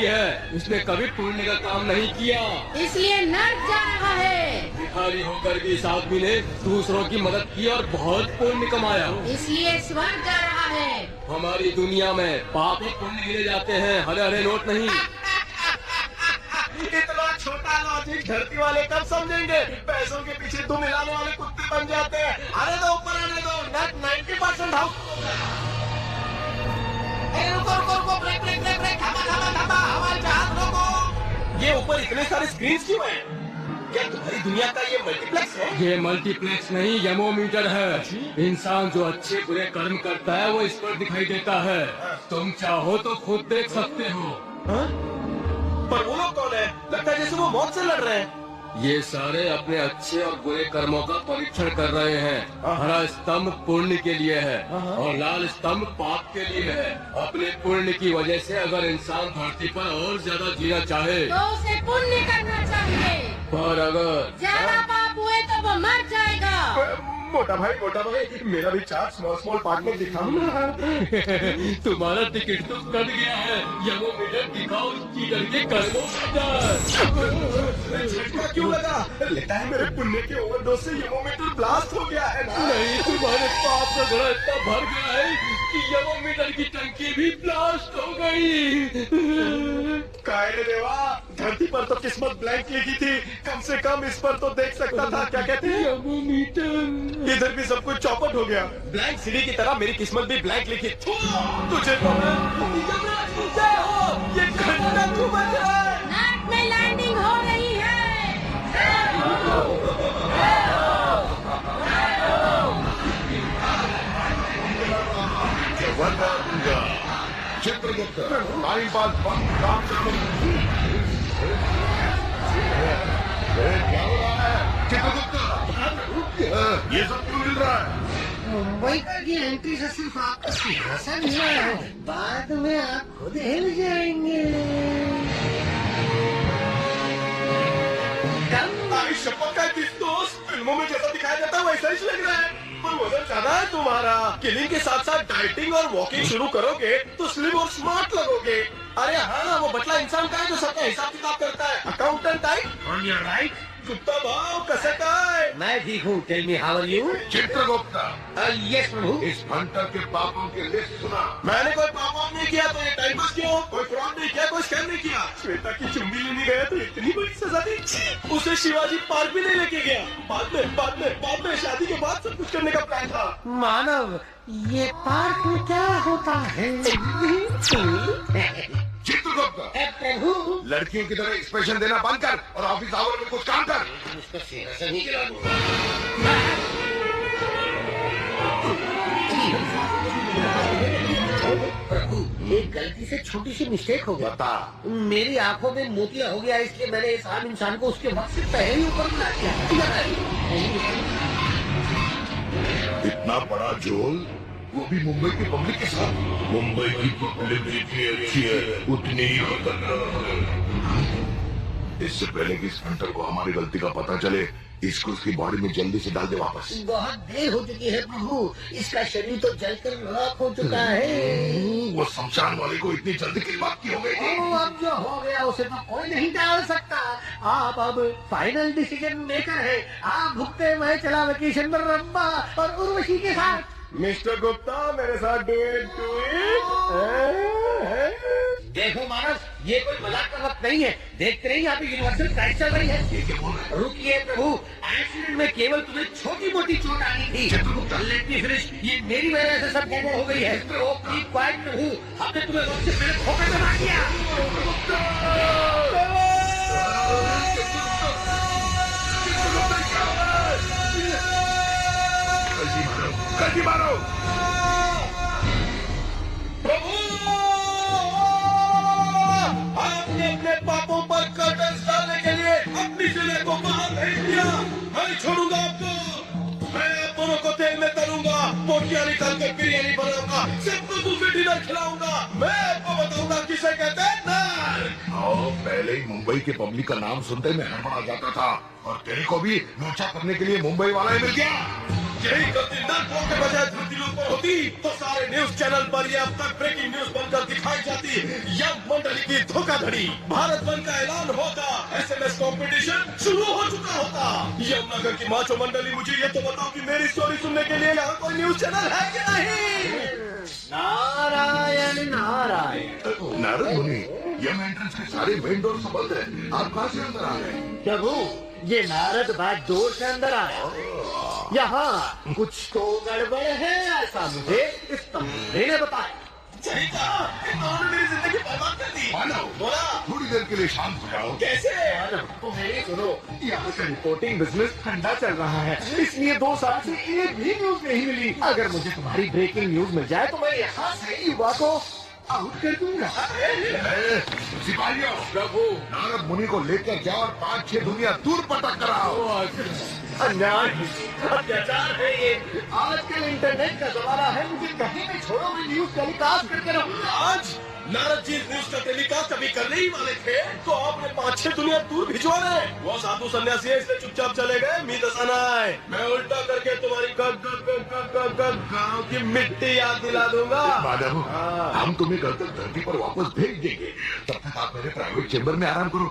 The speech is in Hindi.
भिखारी है, उसने कभी पुण्य का काम नहीं किया, इसलिए नर्क जा रहा है। भिखारी होकर भी इस आदमी ने दूसरों की मदद की और बहुत पुण्य कमाया, इसलिए स्वर्ग जा रहा है। हमारी दुनिया में पाप और पुण्य गिने जाते हैं, हरे हरे नोट नहीं। इतना छोटा लॉजिक धरती वाले कब समझेंगे? पैसों के पीछे तुम हिलाने वाले कुत्ते बन जाते हैं। अरे दो ऊपर आने दो, नेट 90% हाउस। रुको, ब्रेक, थामा, हवाई जहाज रोको। ये ऊपर इतने सारे स्क्रीन क्यों हैं? क्या तुम्हारी दुनिया का ये मल्टीप्लेक्स है? ये मल्टीप्लेक्स नहीं, यमोमीटर है। इंसान जो अच्छे बुरे कर्म करता है वो इस पर दिखाई देता है। तुम चाहो तो खुद देख सकते हो। हाँ? पर वो लोग कौन है? लगता है जैसे वो मौत से लड़ रहे हैं। ये सारे अपने अच्छे और बुरे कर्मों का परीक्षण कर रहे हैं। हरा स्तंभ पुण्य के लिए है और लाल स्तंभ पाप के लिए है। अपने पुण्य की वजह से अगर इंसान धरती पर और ज्यादा जीना चाहे तो उसे पुण्य करना चाहिए, पर अगर ज्यादा पाप हुए तो वो मर जाएगा। मोटा भाई, मेरा भी 4 स्मॉल पार्ट में दिखाओ ना। तुम्हारा टिकट तो कट गया है। यमोमीटर दिखाओ चीटर के कर्मों का। झटका क्यों लगा? लगता है मेरे पुण्य के ओवरडोज से यमोमीटर ब्लास्ट हो गया है ना? नहीं, तुम्हारे पाप का घड़ा इतना भर गया है कि यमोमीटर की टंकी भी ब्लास्ट हो गई। काहे देवा, धरती पर तो किस्मत ब्लैंक लिखी थी, कम से कम इस पर तो देख सकता था। क्या कहते हैं? यमोमीटर। इधर भी सब कुछ चौपट हो गया। ब्लैंक सीढ़ी की तरह मेरी किस्मत भी ब्लैंक लिखी। तुझे तो मैं ये घंटा क्यों बज रहा है? नर्क में लैंडिंग हो रही है। चित्रगुप्त टाइम पास काम क्या हो रहा है? चित्रगुप्त ये सब क्यों मिल रहा है? मुंबई का ये एंट्री से सिर्फ आपका सिंहासन मिला है, बाद में आप खुद हिल जाएंगे। शपथ का किस दोस्त, फिल्मों में जैसा दिखाया जाता है वैसा ही लग रहा है। पर वजन ज्यादा है तुम्हारा। किलिंग के साथ साथ डाइटिंग और वॉकिंग शुरू करोगे तो स्लिम और स्मार्ट लगोगे। अरे हाँ, वो बटला इंसान का है जो सबका हिसाब किताब करता है। Accountant type. On your right. कुत्ता भाव कैसे काय? मैं ठीक हूँ। Tell me how are you? Chitragupta, yes प्रभु। इस हंटर के पापों की लिस्ट सुना। मैंने कोई पाप नहीं किया तो ये टाइम पास क्यों? कोई फ्रॉड नहीं किया, कोई स्कैम नहीं किया। श्वेता की चुम्बी लेने गया तो इतनी बड़ी सजा दी। उसे शिवाजी पार्क भी नहीं लेके गया। बाद में शादी के बाद सब कुछ करने का प्लान था। मानव, ये पार्क में क्या होता है? चित्रगुप्त, प्रभु, लड़कियों की तरह एक्सप्रेशन देना बंद कर और ऑफिस आवर में कुछ काम कर। इसका सिंहासन ही गिरा दूंगा। प्रभु, एक गलती से छोटी सी मिस्टेक हो गया। बता। मेरी आंखों में मोतिया हो गया, इसलिए मैंने इस आम इंसान को उसके वक्त से पहले ही ऊपर उठा दिया। इतना बड़ा झोल, वो भी मुंबई की पब्लिक के साथ। मुंबई की पब्लिक जितनी अच्छी है उतनी ही खतरनाक है। इससे पहले कि इस हंटर को हमारी गलती का पता चले, इसको उसकी बॉडी में जल्दी से डाल दे वापस। बहुत देर हो चुकी है प्रभु, इसका शरीर तो जलकर राख हो चुका है। वो शमशान वाले को इतनी जल्दी किस बात की हो गई थी? अब जो हो गया उसे तो कोई नहीं डाल सकता। आप अब फाइनल डिसीजन मेकर है। आप भुगते, मैं चला वेकेशन पर रंबा और उर्वशी के साथ। मिस्टर गुप्ता, मेरे साथ डू इट। देखो मानस, ये कोई मजाक का वक्त नहीं है। देखते रहिए, यहाँ पे यूनिवर्सल फ्लाइट चल रही है। रुकिए प्रभु, एक्सीडेंट में केवल तुम्हें छोटी मोटी चोट आई थी। Let me finish. ये मेरी वजह से सब गड़बड़ हो गई है। तो कीप क्वाइट प्रभु, हमने तुम्हें वक्त से पहले धोखा तो ना दिया। गलती मारो। आपने अपने पापों पर कर्टन डालने के लिए अपनी जिले को बाहर भेज दिया। मैं छोड़ूंगा आपको। मैं आप दोनों को तेल में तलूंगा, पोटियां निकाल कर बिरयानी बनाऊंगा, सबको बुफे डिनर खिलाऊंगा। मैं आपको बताऊंगा किसे कहते हैं नर्क। पहले ही मुंबई के पब्लिक का नाम सुनते मैं हड़बड़ा जाता था और तेरे को भी नोचा करने के लिए मुंबई वाला ही मिल गया। यही गलती नलकों के बजाय धरती पर होती तो सारे न्यूज चैनल पर ये अब तक ब्रेकिंग न्यूज बनकर दिखाई जाती। यम मंडली की धोखाधड़ी, भारत बंद का ऐलान होता, SMS कंपटीशन शुरू हो चुका होता। यमुनागर की माचो मंडली, मुझे ये तो बताओ कि मेरी स्टोरी सुनने के लिए यहाँ कोई न्यूज चैनल है कि नहीं? नारायण नारायण। नारद मुनि, यम एंट्रेंस के सारे मेन डोर से बंद है, आप कहाँ से अंदर आ रहे हैं? प्रभु, ये नारद बैक डोर से अंदर आया। यहाँ कुछ तो गड़बड़ है, ऐसा मुझे इस तंबूरे ने बताया। सही कहा, इन दोनों ने मेरी जिंदगी बर्बाद कर दी। मानव, बोला थोड़ी देर के लिए शांत हो जाओ। कैसे? तो मेरी सुनो, यहाँ से रिपोर्टिंग बिजनेस ठंडा चल रहा है, इसलिए 2 साल से एक भी न्यूज नहीं मिली। अगर मुझे तुम्हारी ब्रेकिंग न्यूज मिल जाए तो मैं यहाँ से युवा को आउट कर दूंगा। सिपाहियों, प्रभु, नारद मुनि को लेकर जाओ और 5-6 दुनिया दूर पटक कराओ। अन्याय, अत्याचार है ये। आजकल इंटरनेट का जमाना है, मुझे कहीं भी छोड़ो, मैं न्यूज टेलीकास्ट करके रहूंगा। आज नारद जी न्यूज का टेलीकास्ट अभी करने ही वाले थे तो आपने 5-6 दुनिया दूर भिजवा रहे। वो साधु सन्यासी है, इसलिए चुपचाप चले गए। मीदसाना आए, मैं उल्टा करके तुम्हारी गांव की मिट्टी याद दिला दूंगा। माधव, हम तुम्हें कल तक धरती पर वापस भेज देंगे। तब तक आप मेरे प्राइवेट चेंबर में आराम करो।